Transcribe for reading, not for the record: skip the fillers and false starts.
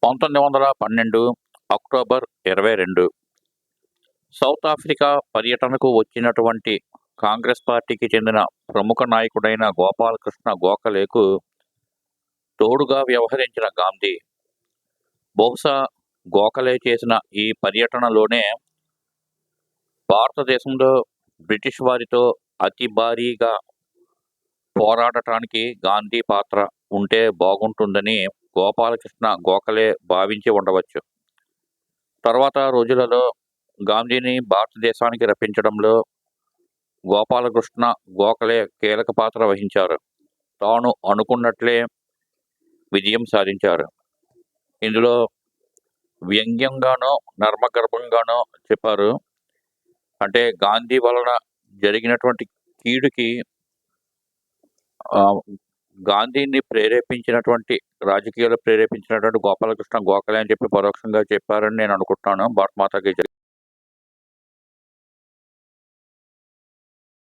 1912 October 22 south Africa పర్యటనకు వచ్చినటువంటి కాంగ్రెస్ పార్టీకి చెందిన ప్రముఖ నాయకుడైన గోపాలకృష్ణ గోఖలేకు తోడుగా వ్యవహరించిన గాంధీ బహుశా గోఖలే చేసిన ఈ పర్యటనలోనే భారతదేశంలో బ్రిటిష్ వారితో అతి భారీగా పోరాడటానికి గాంధీ పాత్ర ఉంటే బాగుంటుందని గోపాలకృష్ణ గోఖలే భావించి ఉండవచ్చు. తర్వాత రోజులలో గాంధీని భారతదేశానికి రప్పించడంలో గోపాలకృష్ణ గోఖలే కీలక పాత్ర వహించారు. తాను అనుకున్నట్లే విజయం సాధించారు. ఇందులో వ్యంగ్యంగానో నర్మగర్భంగానో చెప్పారు. అంటే గాంధీ వలన జరిగినటువంటి కీడుకి ఆ, గాంధీని రాజకీయాలు ప్రేరేపించినటువంటి గోపాలకృష్ణ గోఖలే అని చెప్పి పరోక్షంగా చెప్పారని నేను అనుకుంటున్నాను. భారత మాతాకి జై.